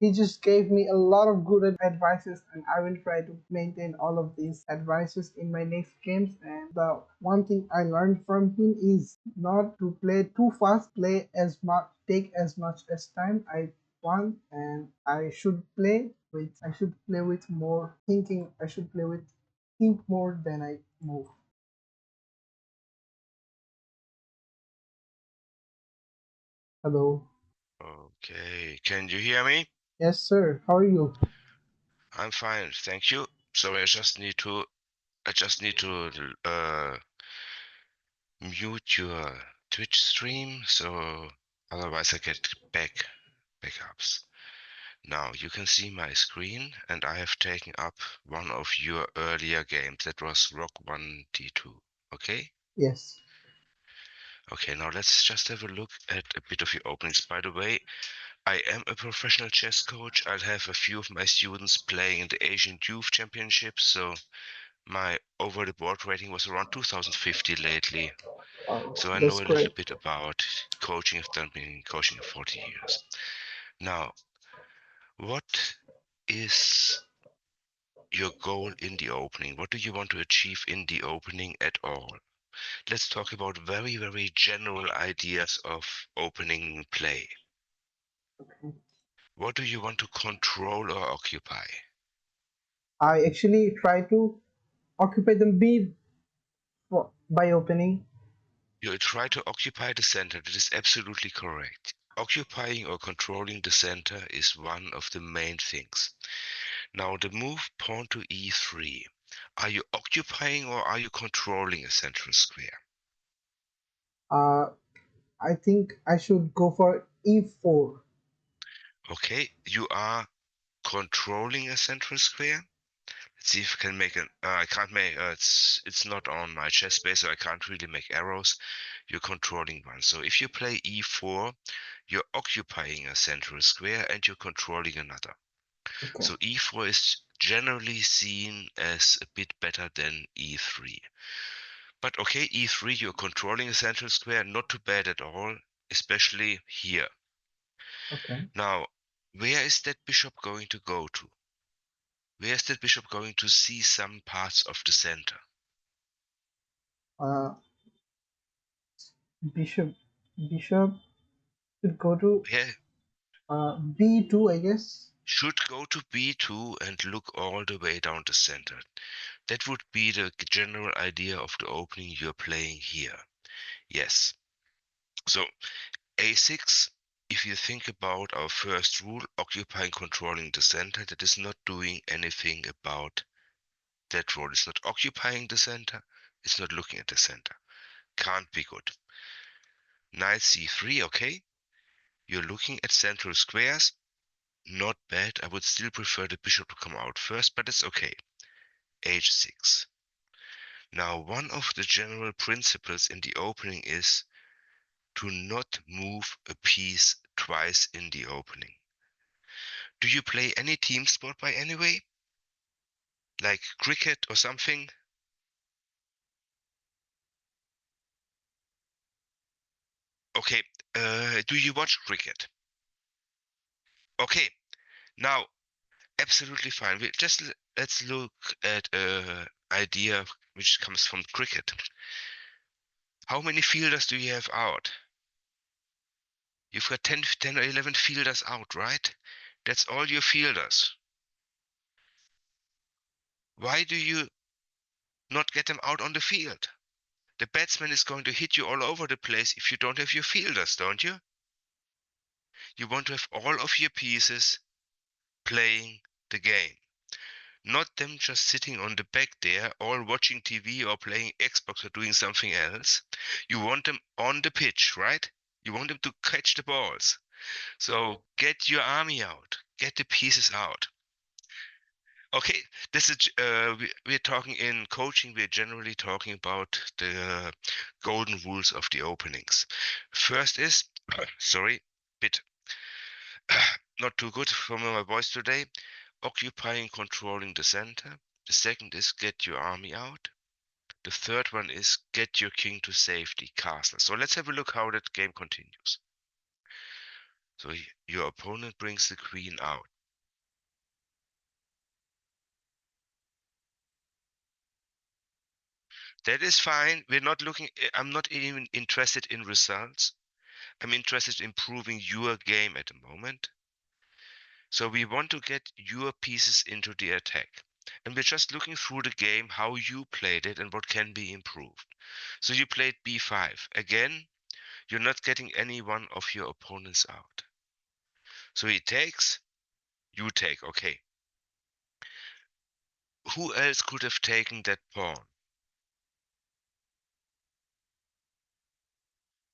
he just gave me a lot of good advices, and I will try to maintain all of these advices in my next games. And the one thing I learned from him is not to play too fast, play as much, take as much as time I want, and I should play with more thinking. I should play with think more than I move. Hello. Okay, can you hear me? Yes, sir. How are you? I'm fine, thank you. So I just need to mute your Twitch stream, so otherwise I get backups. Now you can see my screen, and I have taken up one of your earlier games. That was Rock 1D2. Okay? Yes. Okay, now let's just have a look at a bit of your openings. By the way, I am a professional chess coach. I'll have a few of my students playing in the Asian Youth Championships, so my over the board rating was around 2050 lately. Oh, So I know that's a little great. bit about coaching. I've been coaching for 40 years. Now, what is your goal in the opening? What do you want to achieve in the opening at all? Let's talk about very, very general ideas of opening play. What do you want to control or occupy? I actually try to occupy the mid by opening. You try to occupy the center. That is absolutely correct. Occupying or controlling the center is one of the main things. Now, the move pawn to e3. Are you occupying or are you controlling a central square? Uh, I think I should go for e4. Okay, you are controlling a central square. Let's see if I can make an. I can't make. It's not on my chess space, so I can't really make arrows. You're controlling one. So if you play e4, you're occupying a central square and you're controlling another. Okay. So e4 is generally seen as a bit better than e3. But okay, e3, you're controlling a central square, not too bad at all, especially here. Okay. Now, where is that bishop going to go to? Where is that bishop going to see some parts of the center? Uh, bishop. Bishop should go to Where b2, I guess. should go to b2 and look all the way down the center. That would be the general idea of the opening you're playing here. Yes. So a6, if you think about our first rule, occupying, controlling the center, that is not doing anything about that role. It's not occupying the center. It's not looking at the center. Can't be good. Knight c3, okay. You're looking at central squares. Not bad. I would still prefer the bishop to come out first, but it's okay. h6. Now, one of the general principles in the opening is to not move a piece twice in the opening. Do you play any team sport by any way? Like cricket or something? Okay, do you watch cricket? Okay, now absolutely fine. Let's look at a idea which comes from cricket. How many fielders do you have out? You've got 10 or 11 fielders out, right? That's all your fielders. Why do you not get them out on the field? The batsman is going to hit you all over the place if you don't have your fielders, don't you? You want to have all of your pieces playing the game. Not them just sitting on the back there, all watching TV or playing Xbox or doing something else. You want them on the pitch, right? You want them to catch the balls. So get your army out, get the pieces out. Okay, this is we're talking in coaching. We're generally talking about the golden rules of the openings. First is, sorry, bit not too good for my voice today. Occupying, controlling the center. The second is get your army out. The third one is get your king to safety, castle. So let's have a look how that game continues. So your opponent brings the queen out. That is fine. We're not looking, I'm not even interested in results. I'm interested in improving your game at the moment. So we want to get your pieces into the attack. And we're just looking through the game, how you played it and what can be improved. So you played b5. Again, you're not getting any one of your opponents out. So he takes, you take, okay. Who else could have taken that pawn?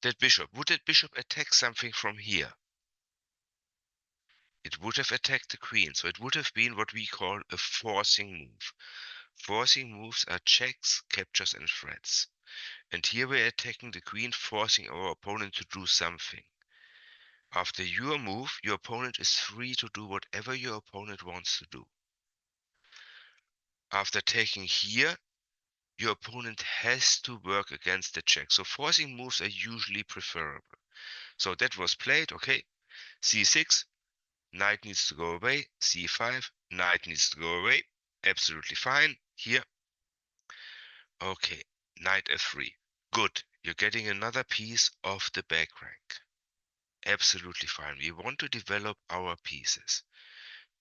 That bishop. Would that bishop attack something from here? It would have attacked the queen, so it would have been what we call a forcing move. Forcing moves are checks, captures, and threats. And here we're attacking the queen, forcing our opponent to do something. After your move, your opponent is free to do whatever your opponent wants to do. After taking here, your opponent has to work against the check. So forcing moves are usually preferable. So that was played, okay. c6, knight needs to go away. c5, knight needs to go away. Absolutely fine. Here, okay, knight f3. Good, you're getting another piece of the back rank. Absolutely fine. We want to develop our pieces.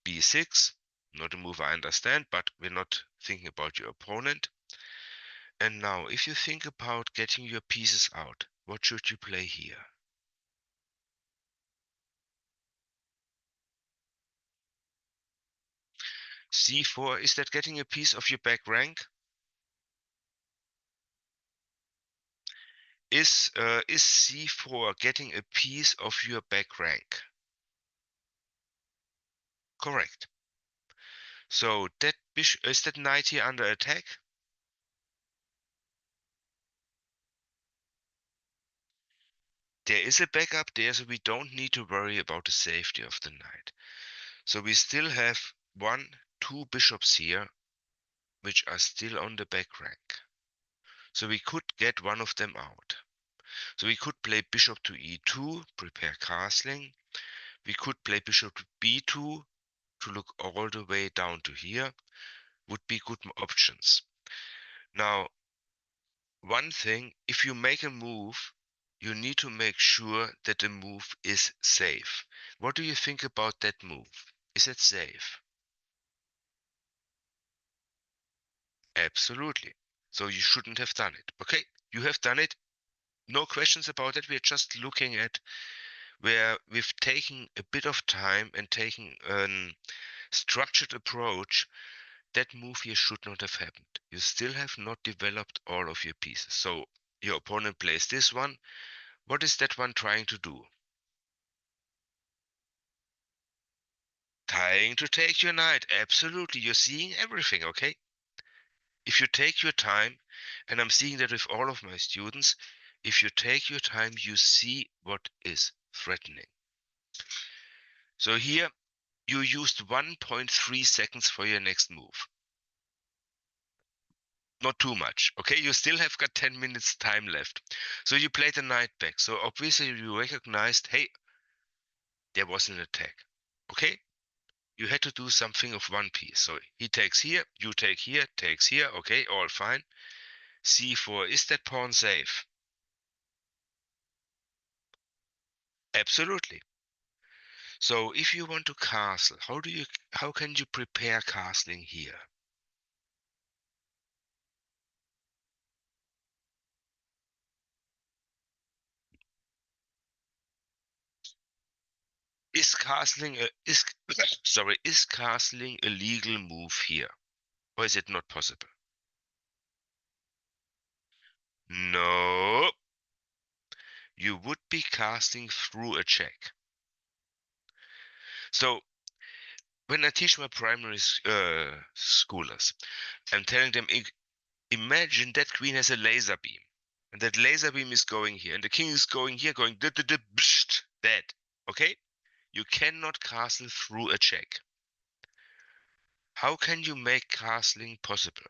b6, not a move I understand, but we're not thinking about your opponent. And now, if you think about getting your pieces out, what should you play here? c4, is that getting a piece of your back rank? Is c4 getting a piece of your back rank? Correct. So that bishop, is that knight here under attack? There is a backup there, so we don't need to worry about the safety of the knight. So we still have 2 bishops here, which are still on the back rank. So we could get one of them out. So we could play bishop to e2, prepare castling. We could play bishop to b2 to look all the way down to here. Would be good options. Now, one thing, if you make a move, you need to make sure that the move is safe. What do you think about that move? Is it safe? Absolutely. So you shouldn't have done it. Okay, you have done it. No questions about it. We're just looking at where we've taken a bit of time and taken a structured approach. That move here should not have happened. You still have not developed all of your pieces. So your opponent plays this one. What is that one trying to do? Trying to take your knight. Absolutely. You're seeing everything, okay? If you take your time, and I'm seeing that with all of my students, if you take your time, you see what is threatening. So here, you used 1.3 seconds for your next move. Not too much, okay? You still have got 10 minutes time left. So you played the knight back. So obviously you recognized, hey, there was an attack, okay? You had to do something of one piece. So he takes here, you take here, takes here, okay, all fine. c4, is that pawn safe? Absolutely. So if you want to castle, how can you prepare castling here? Is castling a is sorry, is castling a legal move here? Or is it not possible? No. You would be casting through a check. So when I teach my primary schoolers, I'm telling them, imagine that queen has a laser beam, and that laser beam is going here, and the king is going here, going dead. Okay, you cannot castle through a check. How can you make castling possible?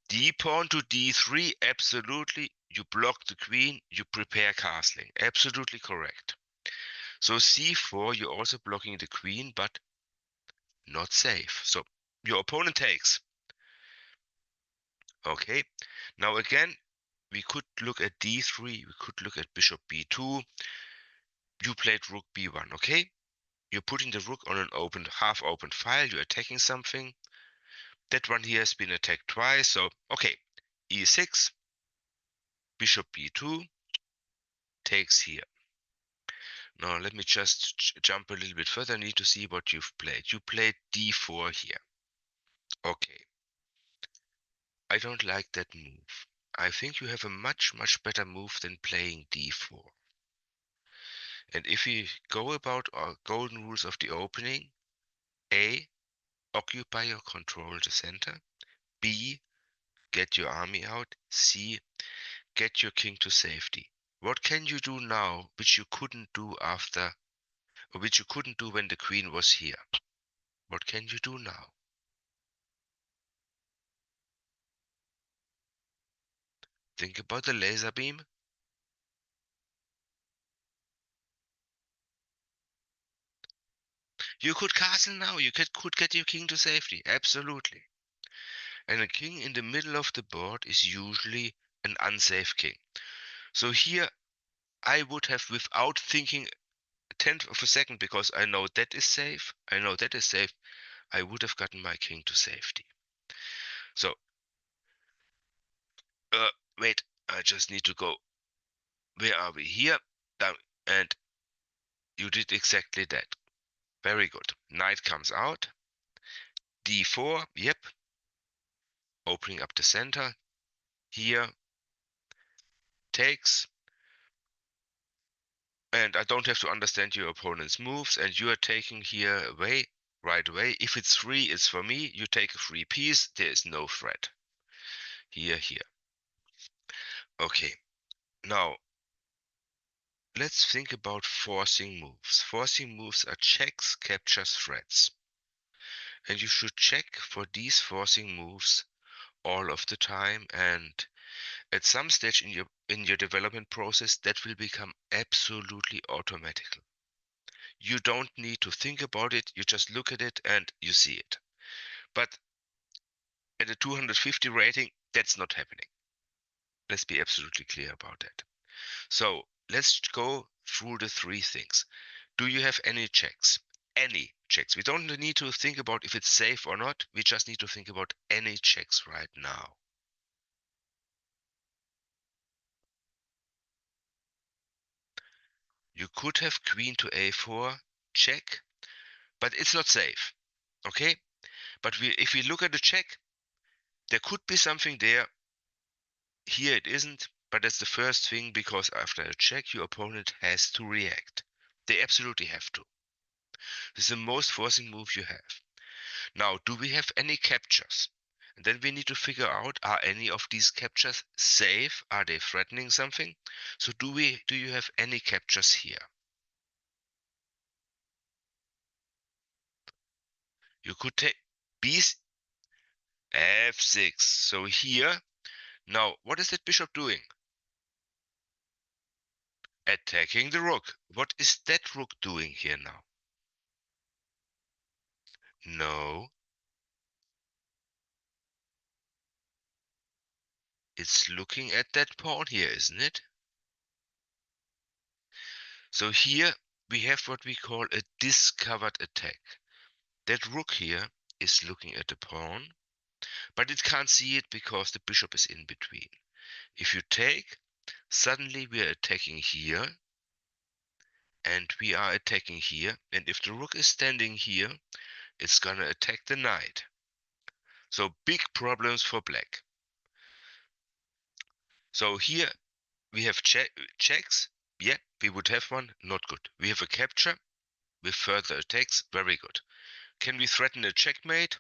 D pawn to d3, absolutely. You block the queen, you prepare castling. Absolutely correct. So c4, you're also blocking the queen, but not safe. So your opponent takes. Okay, now again, we could look at d3, we could look at bishop b2. You played rook b1, okay? You're putting the rook on an open, half-open file, you're attacking something. That one here has been attacked twice, so okay, e6, bishop b2, takes here. Now let me just jump a little bit further. I need to see what you've played. You played d4 here. Okay, I don't like that move. I think you have a much, much better move than playing d4. And if we go about our golden rules of the opening, A, occupy or control the center. B, get your army out. C, get your king to safety. What can you do now which you couldn't do after, or which you couldn't do when the queen was here? What can you do now? Think about the laser beam. You could castle now. You could get your king to safety. Absolutely. And a king in the middle of the board is usually an unsafe king. So here I would have, without thinking a tenth of a second, because I know that is safe, I would have gotten my king to safety. So, wait, I just need to go. Where are we? Here, down, and you did exactly that. Very good. Knight comes out. d4, yep. Opening up the center. Here, takes. And I don't have to understand your opponent's moves, and you are taking here away, right away. If it's free, it's for me. You take a free piece, there is no threat. Here. Okay, now let's think about forcing moves. Forcing moves are checks, captures, threats. And you should check for these forcing moves all of the time, and at some stage in your development process, that will become absolutely automatic. You don't need to think about it, you just look at it and you see it. But at a 250 rating, that's not happening. Let's be absolutely clear about that. So let's go through the three things. Do you have any checks? Any checks. We don't need to think about if it's safe or not. We just need to think about any checks right now. You could have queen to a4, check, but it's not safe. Okay? But if we look at the check, there could be something there. Here it isn't, but that's the first thing, because after a check, your opponent has to react. They absolutely have to. This is the most forcing move you have. Now, do we have any captures? And then we need to figure out, are any of these captures safe? Are they threatening something? So do you have any captures here? You could take b f6. So here, now what is that bishop doing? Attacking the rook. What is that rook doing here now? No, it's looking at that pawn here, isn't it? So here we have what we call a discovered attack. That rook here is looking at the pawn, but it can't see it because the bishop is in between. If you take, suddenly we are attacking here, and we are attacking here, and if the rook is standing here, it's gonna attack the knight. So big problems for black. So here we have checks. Yeah, we would have one, not good. We have a capture with further attacks, very good. Can we threaten a checkmate?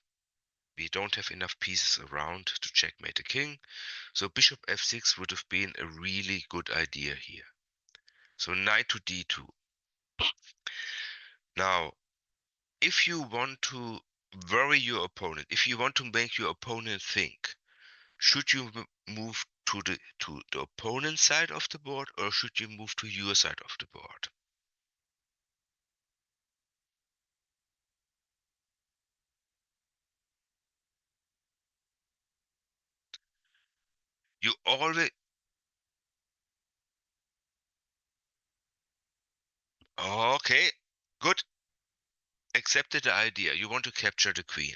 We don't have enough pieces around to checkmate the king, so bishop f6 would have been a really good idea here. So knight to d2. Now, if you want to worry your opponent, if you want to make your opponent think, should you move to the opponent's side of the board, or should you move to your side of the board? You always... Okay, good. Accepted the idea. You want to capture the queen.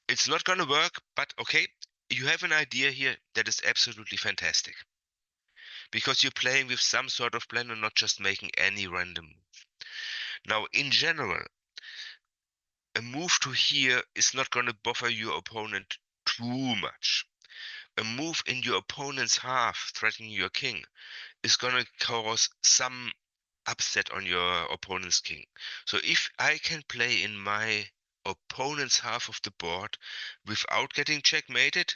It's not gonna work, but okay. You have an idea here that is absolutely fantastic. Because you're playing with some sort of plan and not just making any random move. Now, in general, a move to here is not gonna bother your opponent too much. A move in your opponent's half, threatening your king, is gonna cause some upset on your opponent's king. So if I can play in my opponent's half of the board without getting checkmated,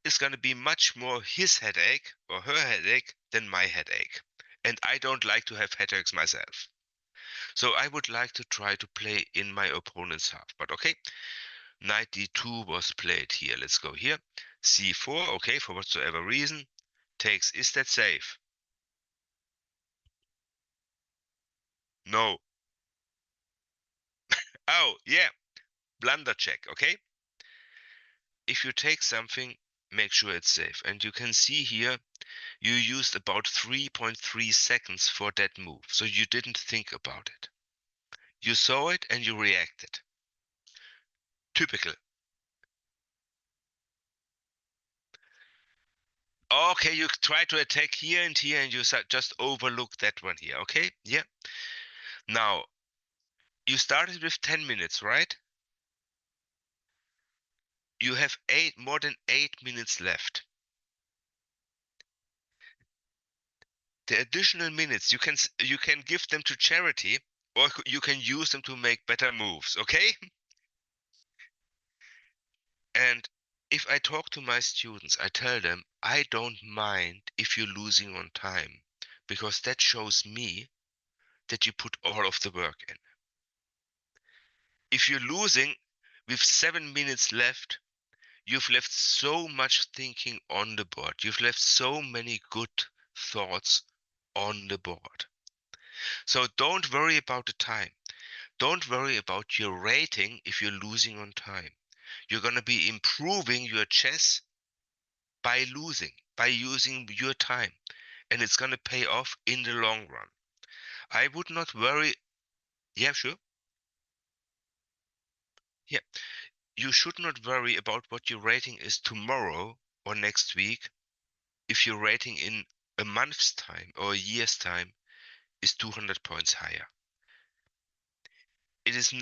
it's gonna be much more his headache or her headache than my headache. And I don't like to have headaches myself. So I would like to try to play in my opponent's half. But okay, knight d2 was played here. Let's go here. c4, okay, for whatsoever reason. Takes, is that safe? No. Oh, yeah, blunder check, okay? If you take something, make sure it's safe. And you can see here, you used about 3.3 seconds for that move. So you didn't think about it. You saw it and you reacted. Typical. Okay, you try to attack here and here and you just overlook that one here, okay? Yeah. Now, you started with 10 minutes, right? You have more than 8 minutes left. The additional minutes you can give them to charity, or you can use them to make better moves, okay? And if I talk to my students, I tell them I don't mind if you're losing on time, because that shows me that you put all of the work in. If you're losing with 7 minutes left, you've left so much thinking on the board. You've left so many good thoughts on the board. So don't worry about the time. Don't worry about your rating if you're losing on time. You're going to be improving your chess by losing, by using your time. And it's going to pay off in the long run. I would not worry. Yeah, sure. Yeah. You should not worry about what your rating is tomorrow or next week if your rating in a month's time or a year's time is 200 points higher. It's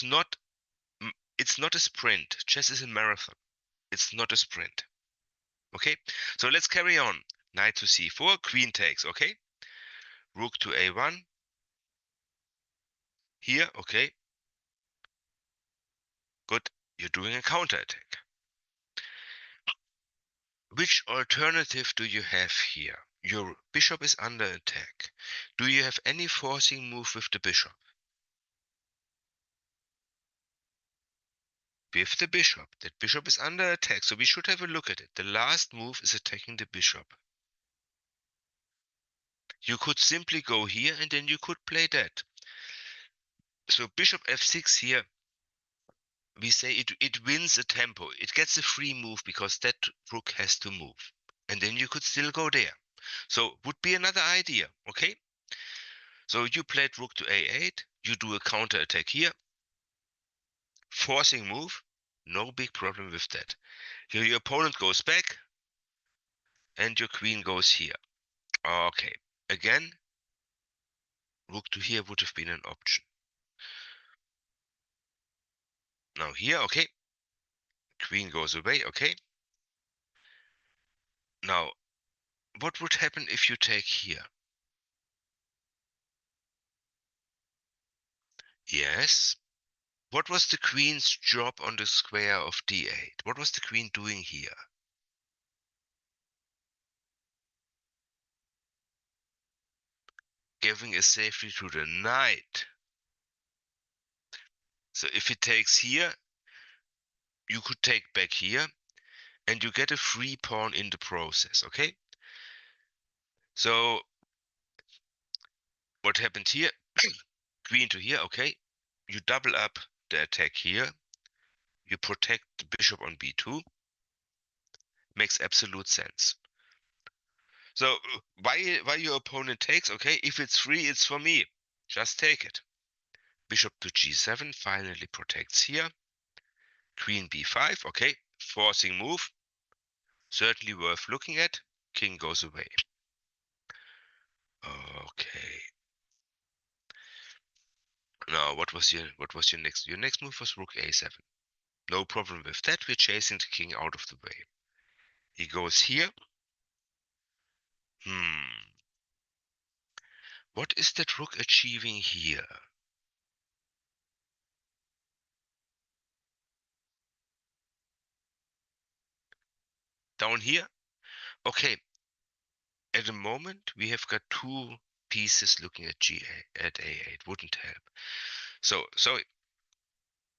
not a sprint. Chess is a marathon. It's not a sprint. Okay, so let's carry on. Knight to c4, queen takes, okay? Rook to a1. Here, okay. Good, you're doing a counterattack. Which alternative do you have here? Your bishop is under attack. Do you have any forcing move with the bishop? With the bishop. That bishop is under attack, so we should have a look at it. The last move is attacking the bishop. You could simply go here and then you could play that. So bishop f6 here, we say it wins a tempo. It gets a free move because that rook has to move. And then you could still go there. So would be another idea, okay? So you played rook to a8. You do a counter attack here. Forcing move. No big problem with that. Your opponent goes back. And your queen goes here. Okay. Again, rook to here would have been an option. Now here, okay. Queen goes away, okay. Now, what would happen if you take here? Yes. What was the queen's job on the square of d8? What was the queen doing here? Giving a safety to the knight. So if it takes here, you could take back here, and you get a free pawn in the process, okay? So what happened here? Queen to here, okay? You double up the attack here. You protect the bishop on b2. Makes absolute sense. So why your opponent takes? Okay, if it's free, it's for me. Just take it. Bishop to g7 finally protects here. Queen b5, okay, forcing move. Certainly worth looking at. King goes away. Okay. Now, what was your next? Your next move was rook a7. No problem with that. We're chasing the king out of the way. He goes here. What is that rook achieving here? Down here? Okay. At the moment, we have got two pieces looking at at a8. Wouldn't help. So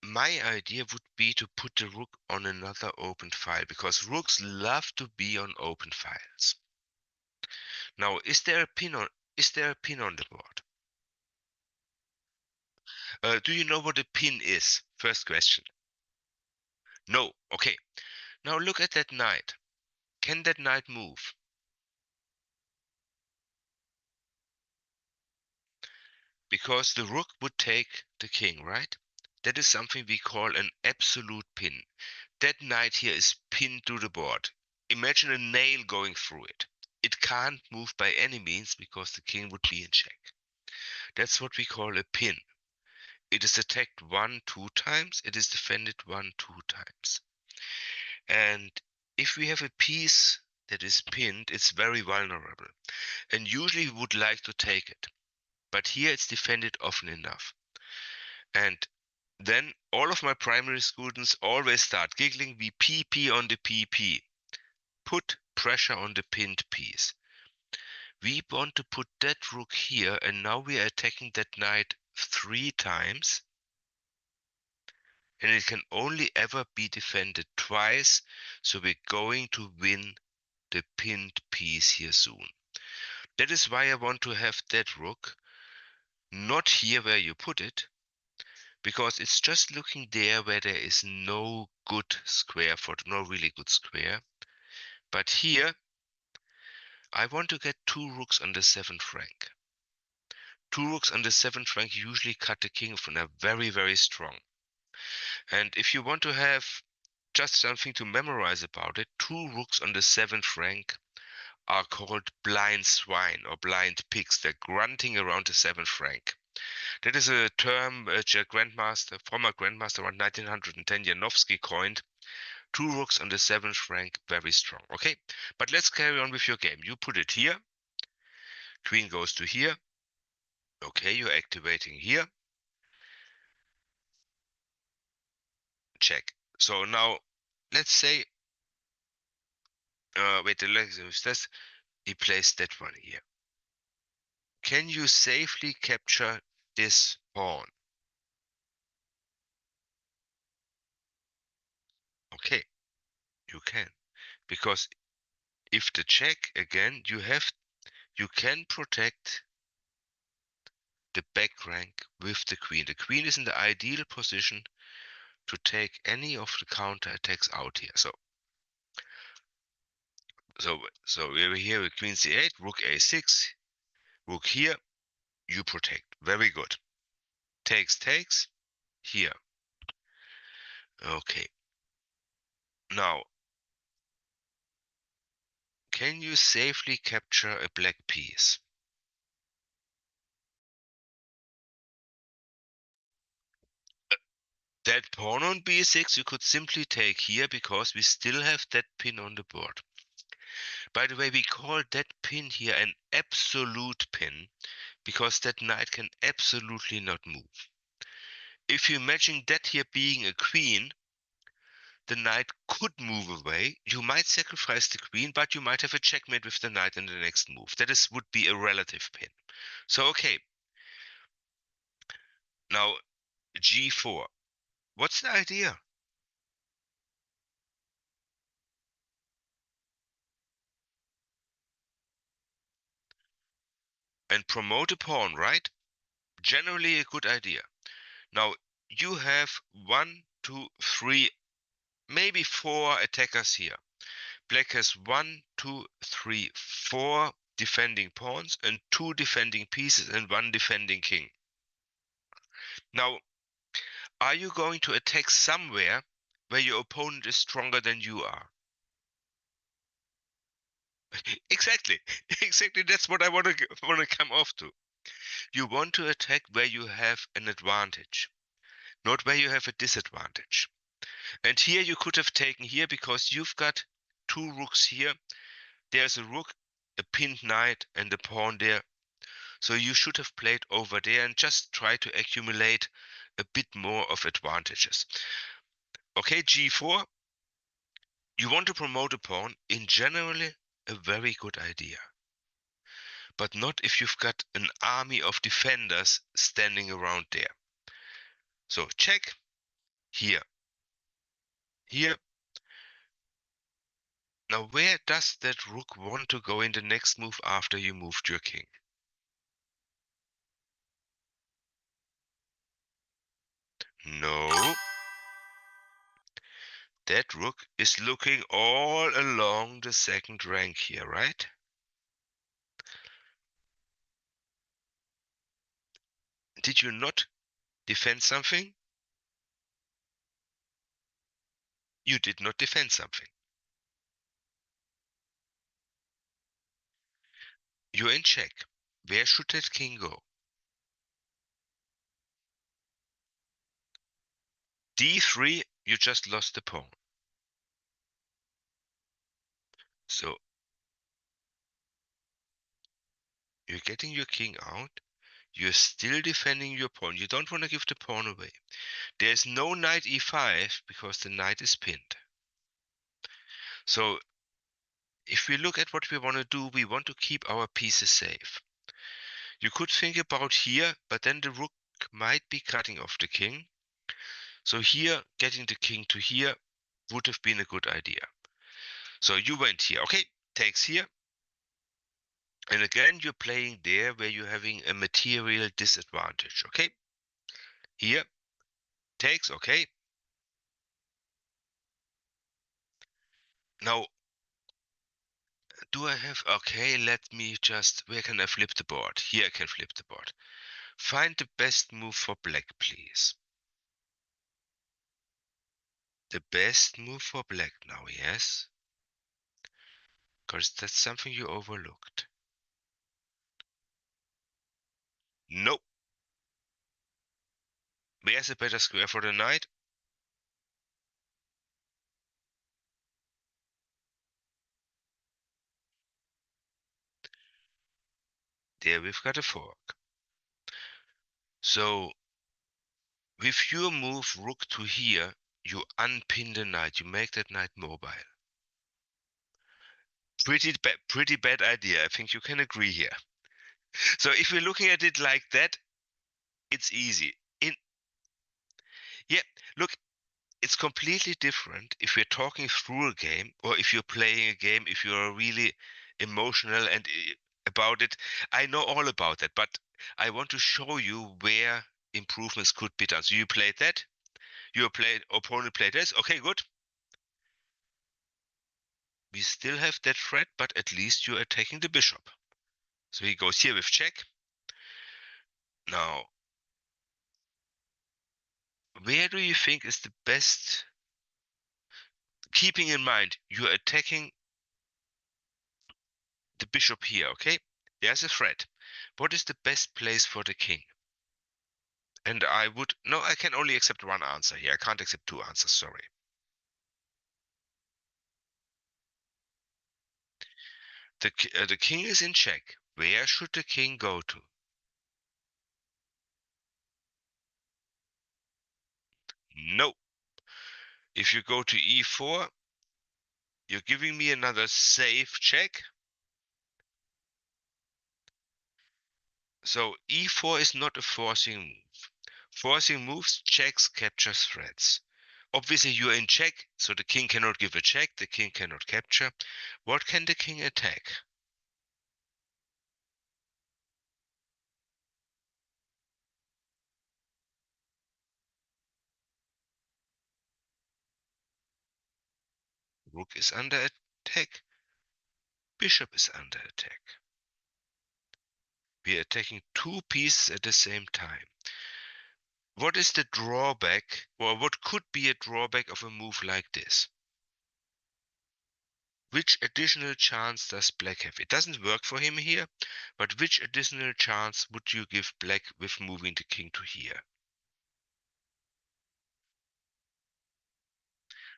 my idea would be to put the rook on another open file, because rooks love to be on open files. Now, is there a pin on the board? Do you know what a pin is? First question. No. Okay. Now look at that knight. Can that knight move? Because the rook would take the king, right? That is something we call an absolute pin. That knight here is pinned to the board. Imagine a nail going through it. It can't move by any means because the king would be in check. That's what we call a pin. It is attacked 1, 2 times. It is defended 1, 2 times. And if we have a piece that is pinned, it's very vulnerable. And usually we would like to take it. But here it's defended often enough. And then all of my primary students always start giggling. We PP on the PP. Put pressure on the pinned piece. We want to put that rook here, and now we are attacking that knight 3 times. And it can only ever be defended twice, so we're going to win the pinned piece here soon. That is why I want to have that rook not here where you put it, because it's just looking there where there is no good square for no really good square. But here I want to get 2 rooks on the 7th rank. 2 rooks on the 7th rank usually cut the king from a very, very strong. And if you want to have just something to memorize about it, 2 rooks on the 7th rank are called blind swine or blind pigs. They're grunting around the 7th rank. That is a term a former grandmaster around 1910, Janowski, coined. 2 rooks on the 7th rank, very strong. Okay, but let's carry on with your game. You put it here. Queen goes to here. Okay, you're activating here. Check. So now, let's say, wait, this. He placed that one here. Can you safely capture this pawn? Okay, you can, because if the check again, you can protect the back rank with the queen. The queen is in the ideal position to take any of the counter attacks out here. So we're here with queen c8, rook a6, rook here, you protect. Very good. Takes, here. Okay. Now, can you safely capture a black piece? That pawn on b6 you could simply take here because we still have that pin on the board. By the way, we call that pin here an absolute pin because that knight can absolutely not move. If you imagine that here being a queen, the knight could move away. You might sacrifice the queen, but you might have a checkmate with the knight in the next move. That would be a relative pin. So, okay. Now, g4. What's the idea? And promote a pawn, right? Generally a good idea. Now, you have 1, 2, 3, maybe 4 attackers here. Black has 1, 2, 3, 4 defending pawns and 2 defending pieces and 1 defending king. Now, are you going to attack somewhere where your opponent is stronger than you are? Exactly. Exactly. That's what I want to come off to. You want to attack where you have an advantage, not where you have a disadvantage. And here you could have taken here because you've got 2 rooks here. There's a rook, a pinned knight, and a pawn there. So you should have played over there and just try to accumulate a bit more of advantages. Okay, g4. You want to promote a pawn, in generally a very good idea. But not if you've got an army of defenders standing around there. So check here. Here. Now where does that rook want to go in the next move after you moved your king? No. That rook is looking all along the second rank here, right? Did you not defend something? You did not defend something. You're in check. Where should that king go? d3, you just lost the pawn. So you're getting your king out. You're still defending your pawn. You don't want to give the pawn away. There's no knight e5 because the knight is pinned. So if we look at what we want to do, we want to keep our pieces safe. You could think about here, but then the rook might be cutting off the king. So here, getting the king to here would have been a good idea. So you went here. Okay, takes here. And again, you're playing there where you're having a material disadvantage. Okay, here, takes. Okay. Now, do I have, okay, let me just, where can I flip the board? Here I can flip the board. Find the best move for black, please. The best move for black now, yes? Because that's something you overlooked. Nope. Where's a better square for the knight? There we've got a fork. So with your move rook to here, you unpin the knight. You make that knight mobile. Pretty bad idea. I think you can agree here. So if we're looking at it like that, it's easy. Yeah, look, it's completely different if you're talking through a game or if you're playing a game, if you're really emotional and about it. I know all about that, but I want to show you where improvements could be done. So you played that, your opponent played this. Okay, good. We still have that threat, but at least you're attacking the bishop. So he goes here with check. Now, where do you think is the best? Keeping in mind, you're attacking the bishop here, okay? There's a threat. What is the best place for the king? And I can only accept one answer here. I can't accept two answers, sorry. The king is in check. Where should the king go to? No. If you go to e4, you're giving me another safe check. So e4 is not a forcing move. Forcing moves, checks, captures, threats. Obviously you're in check, so the king cannot give a check, the king cannot capture. What can the king attack? Rook is under attack. Bishop is under attack. We are attacking two pieces at the same time. What is the drawback, or what could be a drawback of a move like this? Which additional chance does black have? It doesn't work for him here, but which additional chance would you give black with moving the king to here?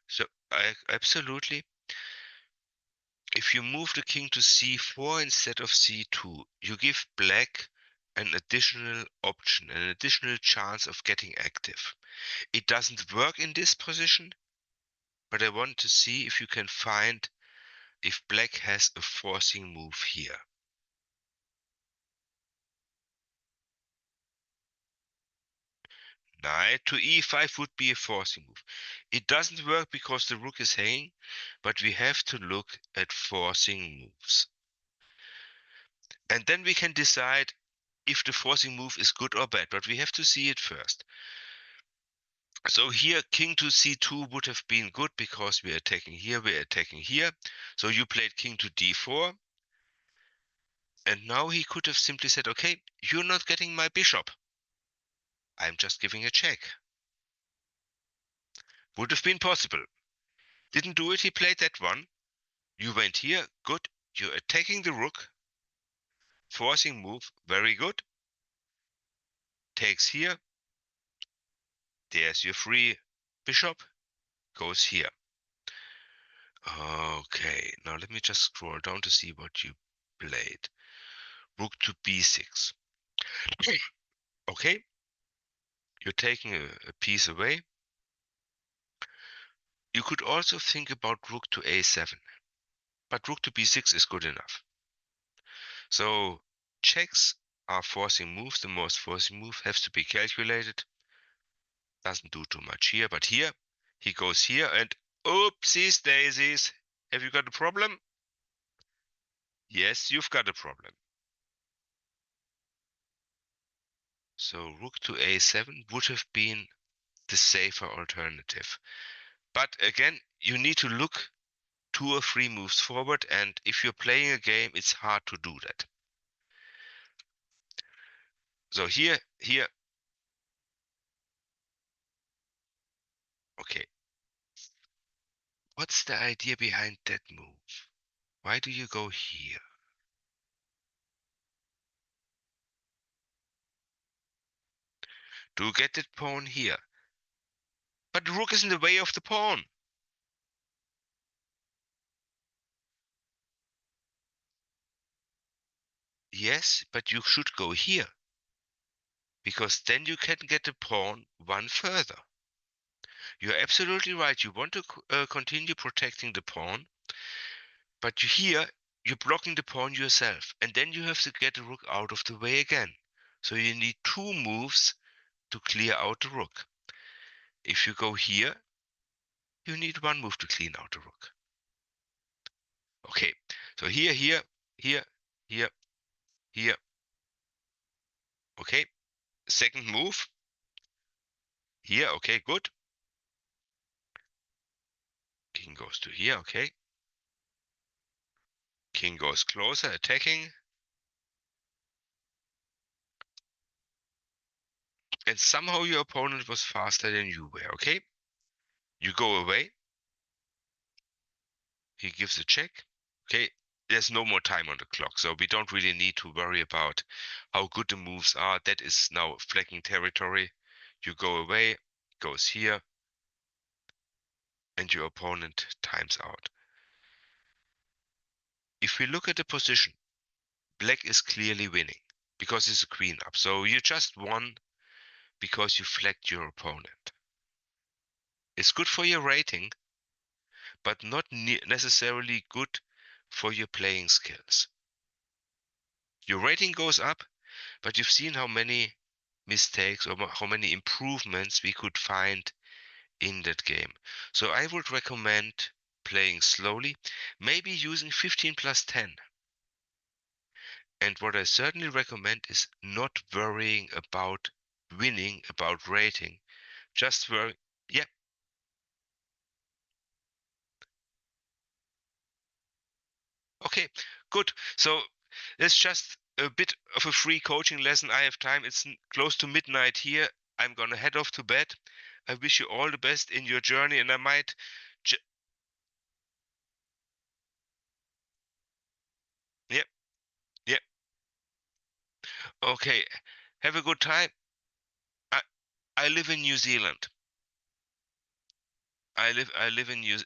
So absolutely, if you move the king to c4 instead of c2, you give black an additional option, an additional chance of getting active. It doesn't work in this position, but I want to see if you can find if black has a forcing move here. Knight to e5 would be a forcing move. It doesn't work because the rook is hanging, but we have to look at forcing moves. And then we can decide if the forcing move is good or bad, but we have to see it first. So here, king to c2 would have been good because we're attacking here, we're attacking here. So you played king to d4. And now he could have simply said, okay, you're not getting my bishop. I'm just giving a check. Would have been possible. Didn't do it, he played that one. You went here, good. You're attacking the rook. Forcing move, very good. Takes here. There's your free bishop. Goes here. Okay, now let me just scroll down to see what you played. Rook to b6. Okay, you're taking a piece away. You could also think about rook to a7, but rook to b6 is good enough. So checks are forcing moves. The most forcing move has to be calculated. Doesn't do too much here, but here he goes here and oopsies daisies. Have you got a problem? Yes, you've got a problem. So rook to a7 would have been the safer alternative. But again, you need to look 2 or 3 moves forward, and if you're playing a game, it's hard to do that. So here, okay. What's the idea behind that move? Why do you go here? To get that pawn here. But the rook is in the way of the pawn. Yes, but you should go here. Because then you can get the pawn one further. You're absolutely right. You want to continue protecting the pawn. But here, you're blocking the pawn yourself. And then you have to get the rook out of the way again. So you need 2 moves to clear out the rook. If you go here, you need 1 move to clean out the rook. Okay, so here, here, here, here. Okay, second move. Here, okay, good. King goes to here, okay. King goes closer, attacking. And somehow your opponent was faster than you were, okay? You go away. He gives a check. Okay, there's no more time on the clock, so we don't really need to worry about how good the moves are. That is now flagging territory. You go away, goes here, and your opponent times out. If we look at the position, black is clearly winning because it's a queen up. So you just won because you flagged your opponent. It's good for your rating, but not necessarily good for your playing skills. Your rating goes up, but you've seen how many mistakes or how many improvements we could find in that game. So I would recommend playing slowly, maybe using 15 plus 10. And what I certainly recommend is not worrying about winning, about rating. Just worry, yeah, Okay, good. So it's just a bit of a free coaching lesson. I have time. It's close to midnight here. I'm gonna head off to bed. I wish you all the best in your journey, and I might. J- Yep, yep. Okay. Have a good time. I I live in New Zealand. I live in New.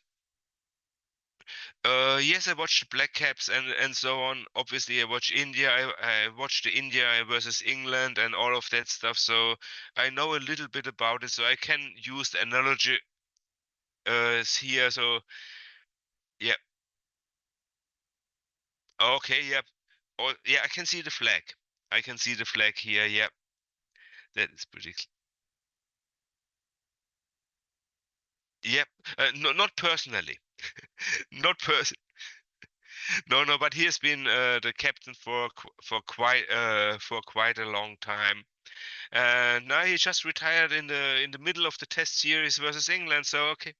Yes, I watched Black Caps and so on. Obviously, I watched India. I watched the India versus England and all of that stuff. So I know a little bit about it. So I can use the analogy here. So yeah, okay, yep. Oh, yeah, I can see the flag. I can see the flag here. Yep, that is pretty. Yep, no, not personally, not person. No, no, but he has been the captain for quite a long time. And now he just retired in the middle of the Test series versus England. So okay,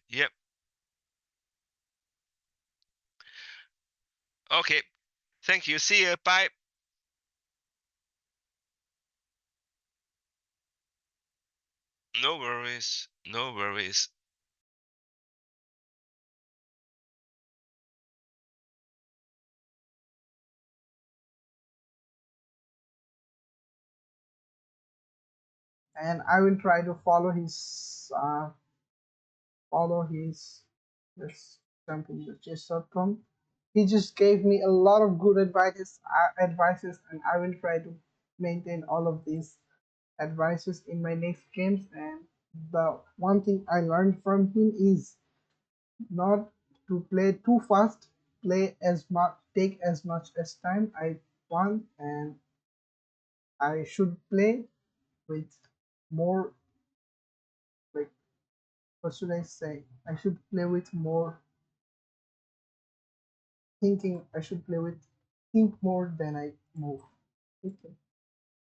yep, okay. Thank you. See you. Bye. No worries. No worries. And I will try to follow his this something the chess.com. He just gave me a lot of good advices, and I will try to maintain all of these advices in my next games. And the one thing I learned from him is not to play too fast, play as much, take as much as time I want, and I should play with more, like, what should I say? I should play with more thinking. I should play with think more than I move. Okay.